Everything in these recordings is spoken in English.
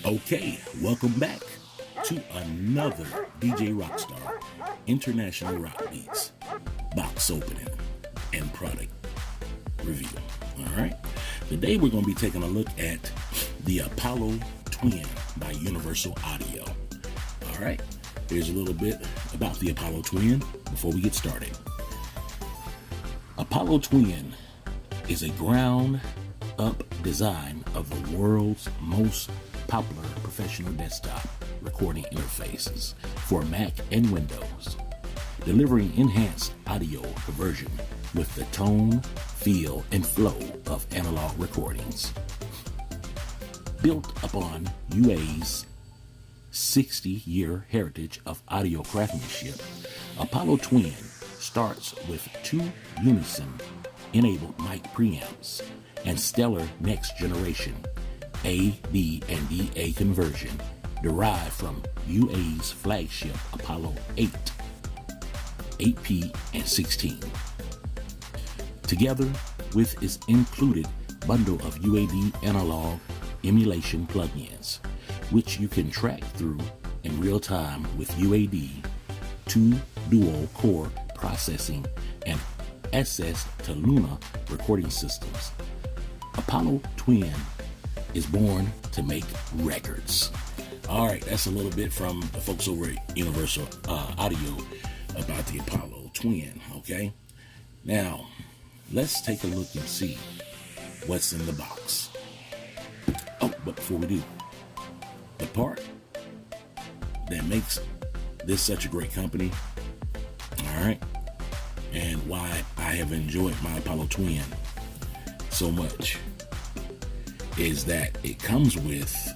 Okay, welcome back to another DJ Rockstar International Rock Beats box opening and product review. All right, today we're going to be taking a look at the Apollo Twin by Universal Audio. All right, here's a little bit about the Apollo Twin before we get started. Apollo Twin is a ground up design of the world's most popular professional desktop recording interfaces for Mac and Windows, delivering enhanced audio conversion with the tone, feel, and flow of analog recordings. Built upon UA's 60-year heritage of audio craftsmanship, Apollo Twin starts with two unison-enabled mic preamps and stellar next-generation A, B, and DA conversion derived from UA's flagship Apollo 8, 8P, and 16. Together with its included bundle of UAD analog emulation plugins, which you can track through in real time with UAD, 2 dual core processing, and SS to Luna recording systems. Apollo Twin is born to make records. All right, that's a little bit from the folks over at Universal Audio about the Apollo Twin, okay? Now, let's take a look and see what's in the box. Oh, but before we do, the part that makes this such a great company, all right, and why I have enjoyed my Apollo Twin so much is that it comes with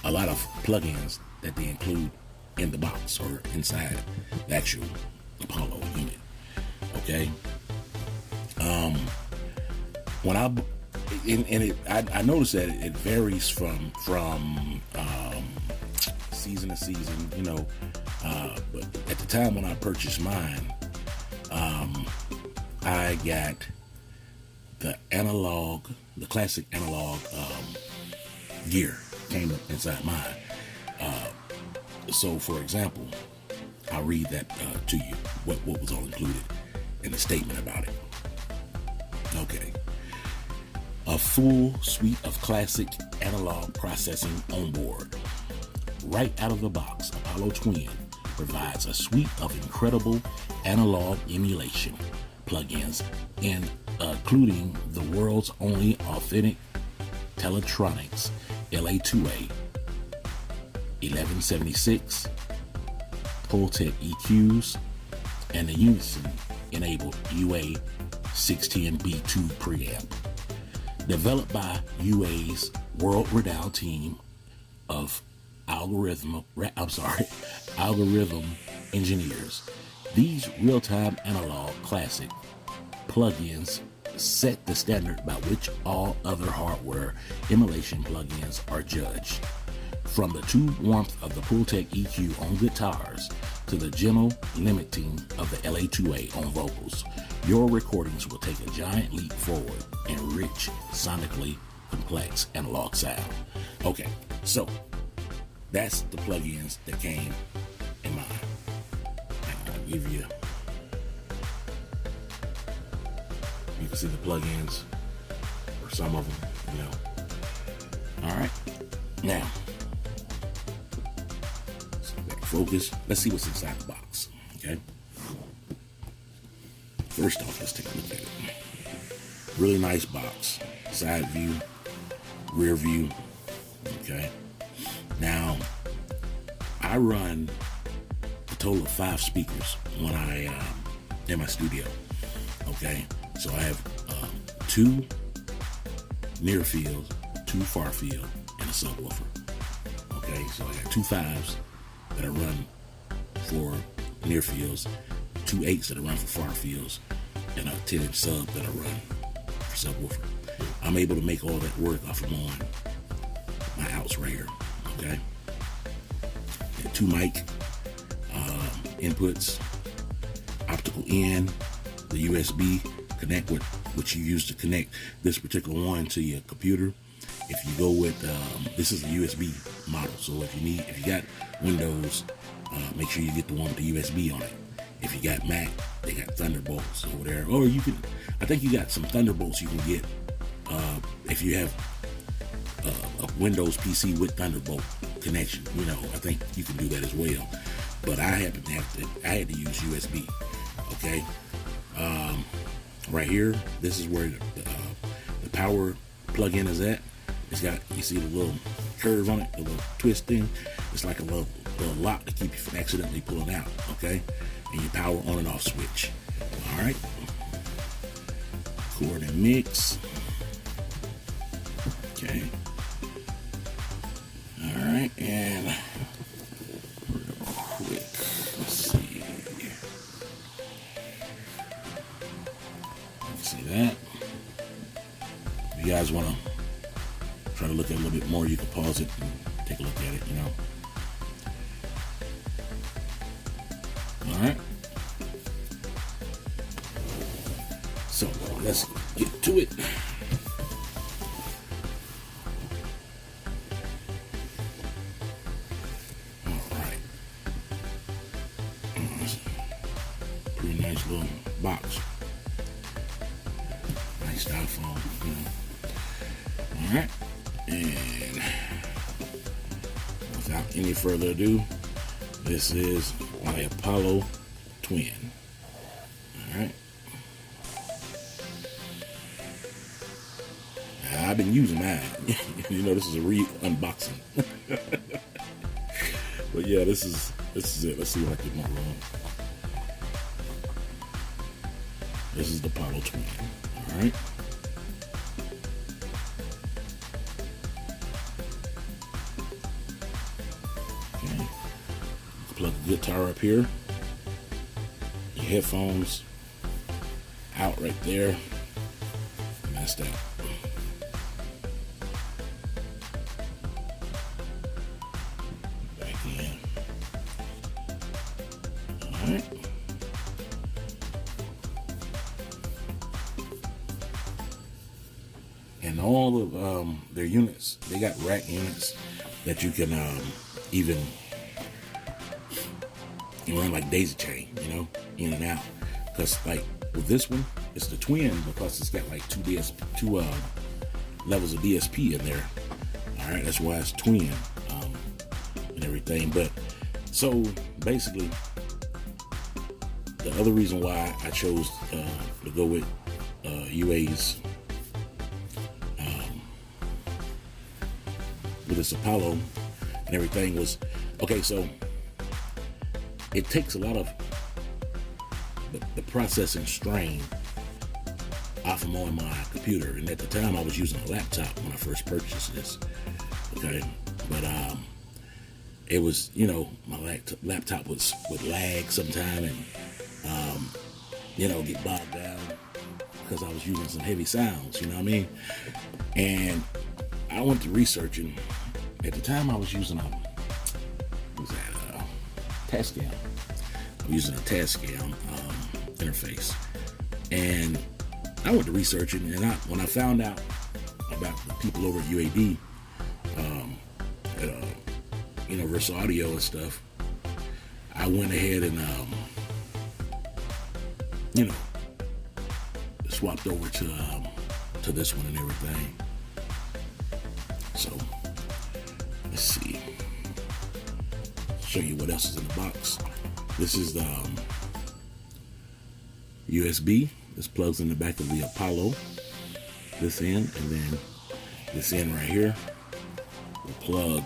a lot of plugins that they include in the box or inside the actual Apollo unit. Okay. When I noticed that it varies from season to season, you know. But at the time when I purchased mine, I got the classic analog gear came up inside mine. So, for example, I'll read that to you, what was all included in the statement about it. Okay. A full suite of classic analog processing on board. Right out of the box, Apollo Twin provides a suite of incredible analog emulation plugins, including the world's only authentic Teletronics LA2A 1176 Pultec EQs and the Unison-enabled UA 610B2 preamp. Developed by UA's world-renowned team of algorithm engineers, these real-time analog classic plugins set the standard by which all other hardware emulation plugins are judged. From the true warmth of the Pultec EQ on guitars to the gentle limiting of the LA2A on vocals, your recordings will take a giant leap forward in rich, sonically complex analog sound. Okay, so that's the plugins that came in mine. I'll give you can see the plugins or some of them, you know. All right, now so back to focus. Let's see what's inside the box. Okay, first off, let's take a look at it. Really nice box, side view, rear view. Okay, now I run a total of 5 speakers when I in my studio. Okay, so I have 2 near field, 2 far field, and a subwoofer. Okay, so I got 2 5s that I run for near fields, 2 8s that I run for far fields, and a 10-inch sub that I run for subwoofer. I'm able to make all that work off of my outs right here. Okay, and 2 mic inputs, optical in, the USB connect which you use to connect this particular one to your computer, If you go with this is a USB model, so if you got Windows, make sure you get the one with the USB on it. If you got Mac, they got Thunderbolts over there, or I think you got some Thunderbolts you can get if you have a Windows PC with Thunderbolt connection. I think you can do that as well. But I had to use USB. Okay, right here, this is where the power plug-in is at. It's got, you see the little curve on it, the little twist thing. It's like a little lock to keep you from accidentally pulling out. Okay, and your power on and off switch. All right, record and mix. Okay. All right, and real quick, let's see. You see that? If you guys want to try to look at it a little bit more, you can pause it and take a look at it, All right. So let's get to it. Pretty nice little box. Nice styrofoam, Alright, and without any further ado, this is my Apollo Twin. Alright. I've been using mine. This is a re-unboxing. But yeah, this is it. Let's see what I get more wrong. This is the Apollo Twin. Alright. Okay. Plug the guitar up here. Your headphones out right there. And that's that. Back in. Alright. And all of their units, they got rack units that you can even run like daisy chain, in and out. Because like with this one, it's the Twin because it's got like two levels of DSP in there. All right, that's why it's Twin and everything. But so basically, the other reason why I chose to go with UA's with this Apollo and everything was, okay, so it takes a lot of the processing strain off of on my computer. And at the time I was using a laptop when I first purchased this. Okay, but it was, my laptop would lag sometime and get bogged down because I was using some heavy sounds, you know what I mean? And I went to researching. At the time I was using Tascam. I'm using a Tascam interface. And I went to researching, and when I found out about the people over at UAD, at Universal Audio and stuff, I went ahead and swapped over to this one and everything. So let's see. Show you what else is in the box. This is the USB. This plugs in the back of the Apollo. This end, and then this end right here will plug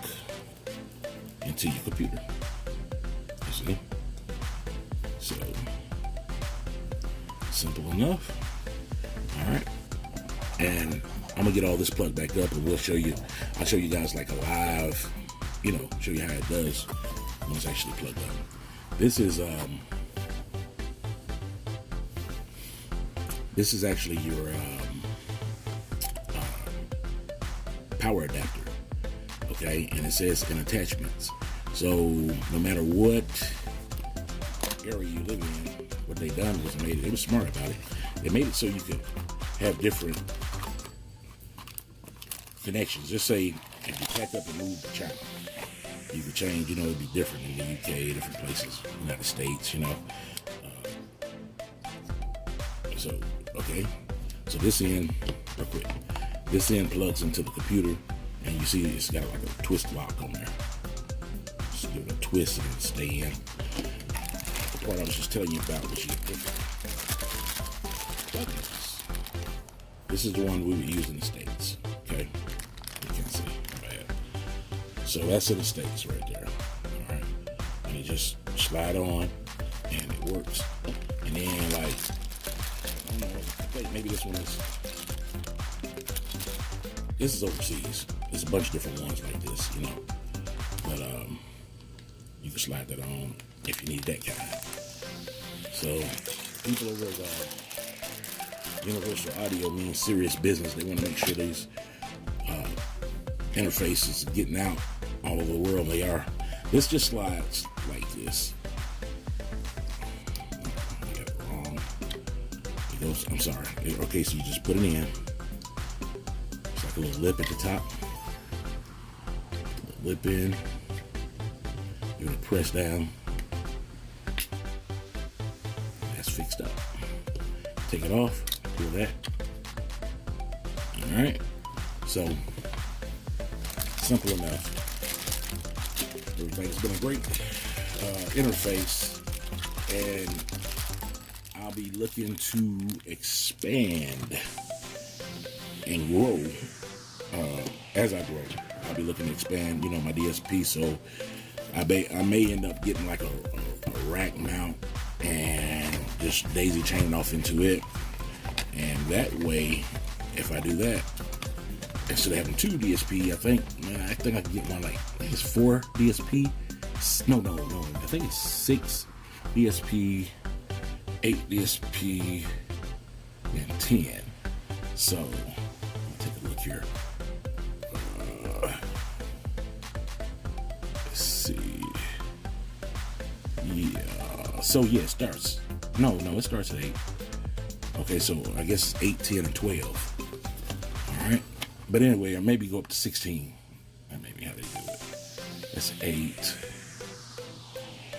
into your computer. You see? So simple enough. All right, and I'm gonna get all this plugged back up, and I'll show you guys like a live, show you how it does when it's actually plugged up. This is actually your power adapter, okay? And it says in attachments. So no matter what area you live in, what they done was it was smart about it. They made it so you could have different connections. Just say if you pack up and move to China, you could change. It'd be different in the UK, different places, United States. So okay, so this end, real quick. This end plugs into the computer, and you see it's got like a twist lock on there. Just give it a twist and it'll stay in. The part I was just telling you about, which is different. This is the one we would use in the States. Okay, you can see. Bad. So that's in the States right there. All right, and you just slide on, and it works. And then like, I don't know, I think maybe this one is. This is overseas. There's a bunch of different ones like this, But you can slide that on if you need that kind. So people over at Universal Audio means serious business. They want to make sure these interfaces are getting out all over the world. They are. This just slides like this. I got it wrong. It goes. I'm sorry. Okay, so you just put it in. A little lip at the top. Lip in. You're gonna press down. That's fixed up. Take it off. Pull that. All right. So simple enough. Everything's been a great interface, and I'll be looking to expand and grow. As I grow, I'll be looking to expand, my DSP. So I may end up getting like a rack mount and just daisy chaining off into it. And that way, if I do that, instead of having 2 DSP, I think I can get one I think it's 4 DSP. No. I think it's 6 DSP, 8 DSP, and 10. So I'll take a look here. Let's see. Yeah. So yeah, it starts. No, it starts at 8. Okay, so I guess 8, 10, and 12. All right. But anyway, or maybe go up to 16. That may be how they do it. That's 8.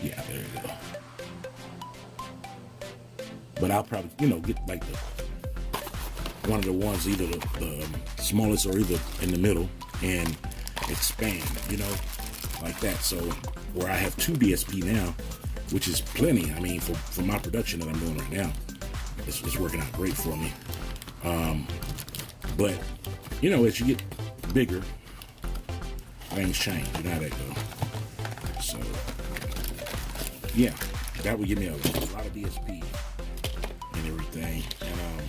Yeah, there you go. But I'll probably, get like one of the ones, either the smallest or either in the middle, and expand, like that. So where I have 2 DSP now, which is plenty. I mean, for my production that I'm doing right now, it's working out great for me. But as you get bigger, things change. You know how that go. So yeah, that would give me a lot of DSP and everything, and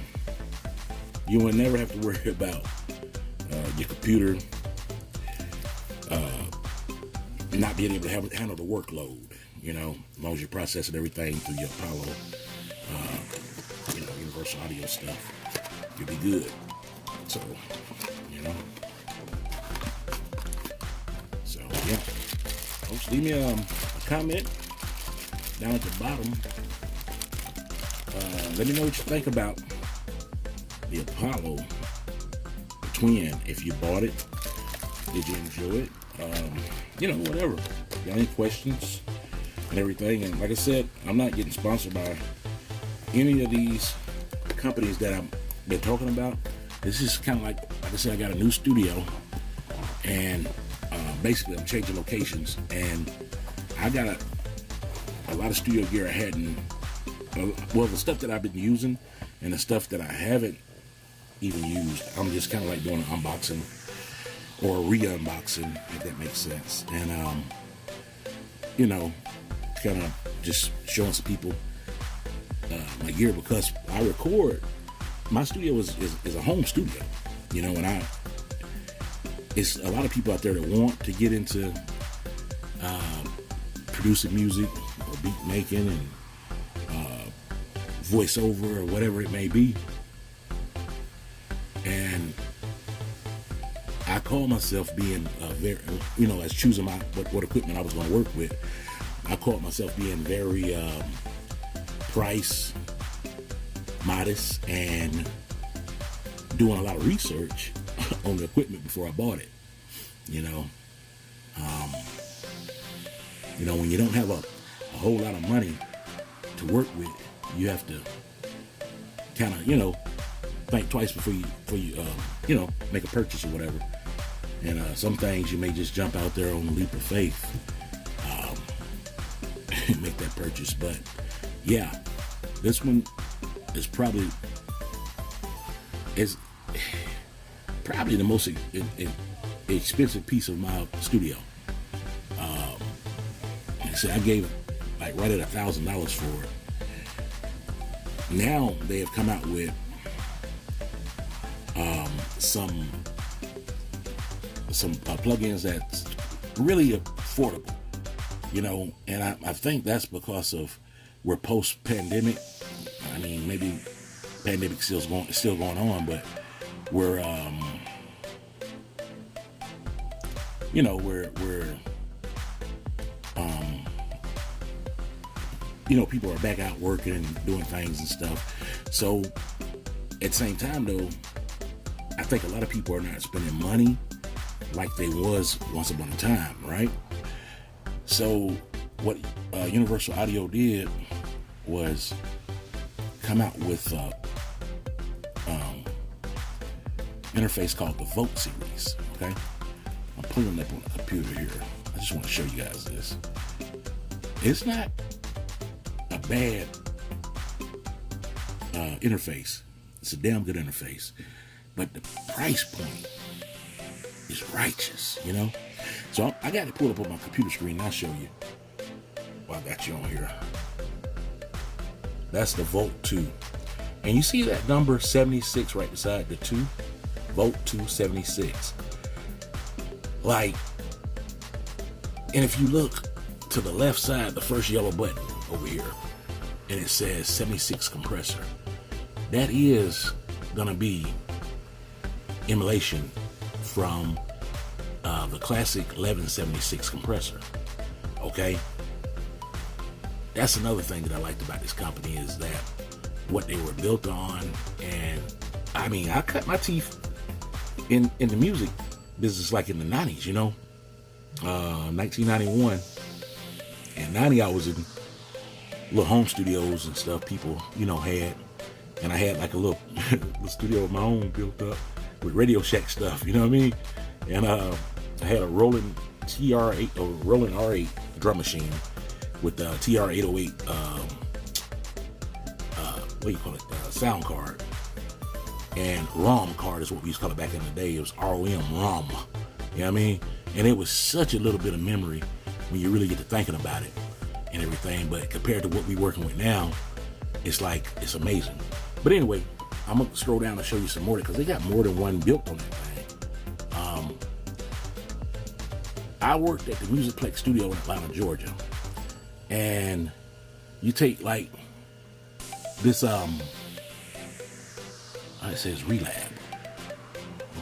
you will never have to worry about your computer not being able to handle the workload. As long as you're processing everything through your Apollo, Universal Audio stuff, you'll be good. So, So yeah, folks, leave me a comment down at the bottom. Let me know what you think about the Apollo, the Twin. If you bought it, did you enjoy it? Whatever. Got any questions and everything? And like I said, I'm not getting sponsored by any of these companies that I've been talking about. This is kind of like I said, I got a new studio, and basically I'm changing locations, and I got a lot of studio gear I hadn't. Well, the stuff that I've been using and the stuff that I haven't even used, I'm just kind of like doing an unboxing or a re-unboxing, if that makes sense. And kind of just showing some people my gear, because I record. My studio is a home studio, and it's a lot of people out there that want to get into producing music or beat making and voiceover or whatever it may be. And I call myself being very, as choosing what equipment I was going to work with. I call myself being very price modest and doing a lot of research on the equipment before I bought it. When you don't have a whole lot of money to work with, you have to kind of, think twice before you make a purchase or whatever. And some things you may just jump out there on a leap of faith, and make that purchase. But yeah, this one is probably the most expensive piece of my studio. I gave like right at $1,000 for it. Now they have come out with some plugins that's really affordable, and I think that's because of we're post-pandemic. I mean, maybe pandemic still going on, but we're people are back out working and doing things and stuff. So at the same time though, I think a lot of people are not spending money like they was once upon a time, right? So what Universal Audio did was come out with interface called the Vote series. Okay, I'm pulling it up on the computer here. I just want to show you guys this. It's not a bad interface. It's a damn good interface, but the price point is righteous, So I got to pull up on my computer screen and I'll show you. Well, I got you on here. That's the Vote 2. And you see that number 76 right beside the 2? Vote 276. And if you look to the left side, the first yellow button over here, and it says 76 compressor. That is gonna be emulation from the classic 1176 compressor. Okay, that's another thing that I liked about this company is that what they were built on. And I mean, I cut my teeth in the music business like in the 90s, 1991 and 90. I was in little home studios and stuff people had, and I had like a little studio of my own built up with Radio Shack stuff, you know what I mean? And I had a rolling TR8 or rolling R8 drum machine with the TR808 sound card, and ROM card is what we used to call it back in the day. It was ROM, you know what I mean? And it was such a little bit of memory when you really get to thinking about it and everything, but compared to what we're working with now, it's amazing. But anyway, I'm gonna scroll down and show you some more because they got more than one built on that thing. I worked at the Musicplex studio in Atlanta, Georgia, and you take like this it says Relab.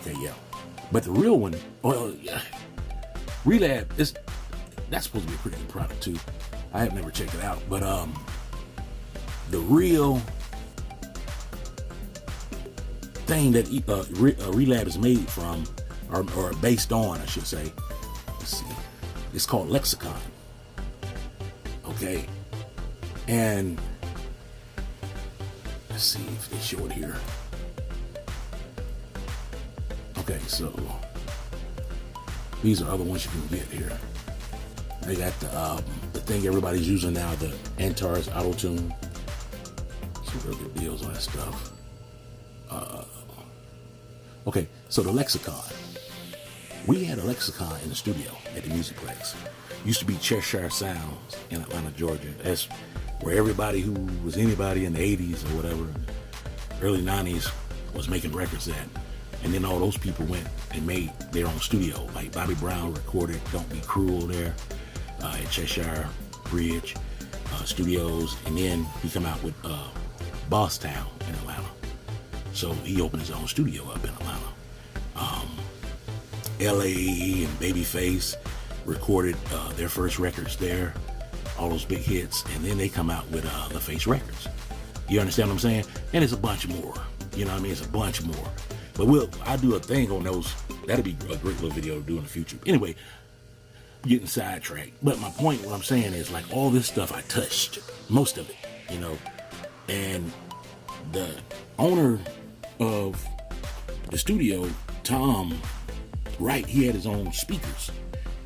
Okay, yeah, but the real one, Relab that's supposed to be a pretty good product too. I have never checked it out, but the real thing that Relab is made from, or based on, I should say, let's see, it's called Lexicon. Okay, and let's see if they show it here. Okay, so these are other ones you can get here. They got the thing everybody's using now, the Antares Auto Tune. Some real good deals on that stuff. Okay, so the Lexicon. We had a Lexicon in the studio at the Musicplex. Used to be Cheshire Sounds in Atlanta, Georgia. That's where everybody who was anybody in the 80s or whatever, early 90s, was making records at. And then all those people went and made their own studio. Like Bobby Brown recorded Don't Be Cruel there at Cheshire Bridge Studios. And then he come out with Boss Town in Atlanta. So he opened his own studio up in Atlanta. L.A. and Babyface recorded their first records there, all those big hits, and then they come out with LaFace Records. You understand what I'm saying? And it's a bunch more. You know what I mean? It's a bunch more. But I'll do a thing on those. That'll be a great little video to do in the future. Anyway, getting sidetracked. But my point, what I'm saying is, like, all this stuff I touched, most of it, you know, and the owner of the studio, Tom Wright, he had his own speakers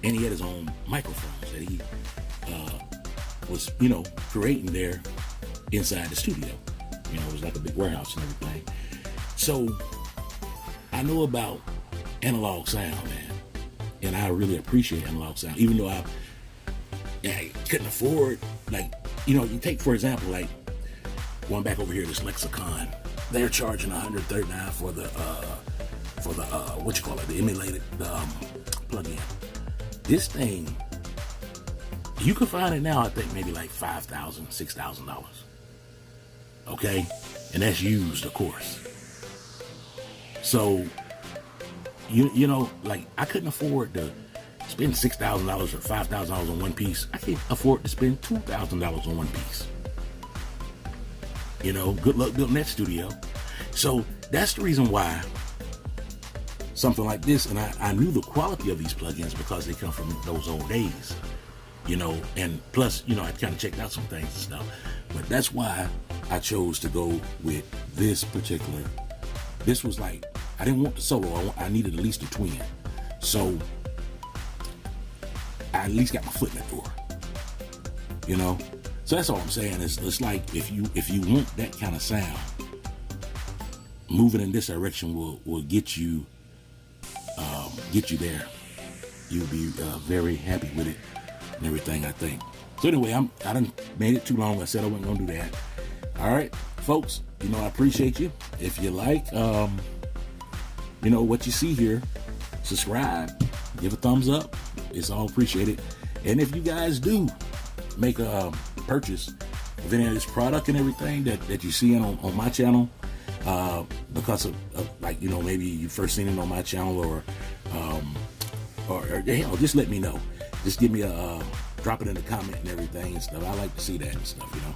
and he had his own microphones that he was, you know, creating there inside the studio. You know, it was like a big warehouse and everything. So I know about analog sound, man, and I really appreciate analog sound, even though I couldn't afford, like, you know, you take, for example, like, going back over here, this Lexicon, they're charging $139 for the what you call it, the emulated plug-in. This thing, you can find it now, I think maybe like $5,000, $6,000. Okay, and that's used, of course. So you know, like, I couldn't afford to spend $6,000 or $5,000 on one piece. I can't afford to spend $2,000 on one piece. You know, good luck building that studio. So that's the reason why something like this, and I knew the quality of these plugins because they come from those old days, you know, and plus, you know, I kind of checked out some things and stuff, but that's why I chose to go with this particular. This was like, I didn't want the solo, I needed at least a twin. So I at least got my foot in the door, you know. So that's all I'm saying. It's like, if you want that kind of sound, moving in this direction will get you there. You'll be very happy with it and everything, I think. So anyway, I done made it too long. I said I wasn't gonna do that. All right, folks. You know, I appreciate you. If you like, you know, what you see here, subscribe, give a thumbs up. It's all appreciated. And if you guys do make a purchase of any of this product and everything that you see on my channel, because of like, you know, maybe you first seen it on my channel, or hell, just let me know. Just give me drop it in the comment and everything and stuff. I like to see that and stuff, you know.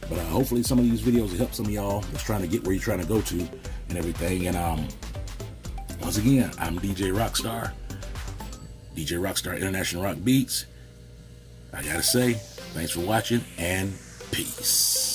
But hopefully some of these videos will help some of y'all that's trying to get where you're trying to go to and everything. And once again, I'm DJ Rockstar, DJ Rockstar International Rock Beats. I gotta say, thanks for watching, and peace.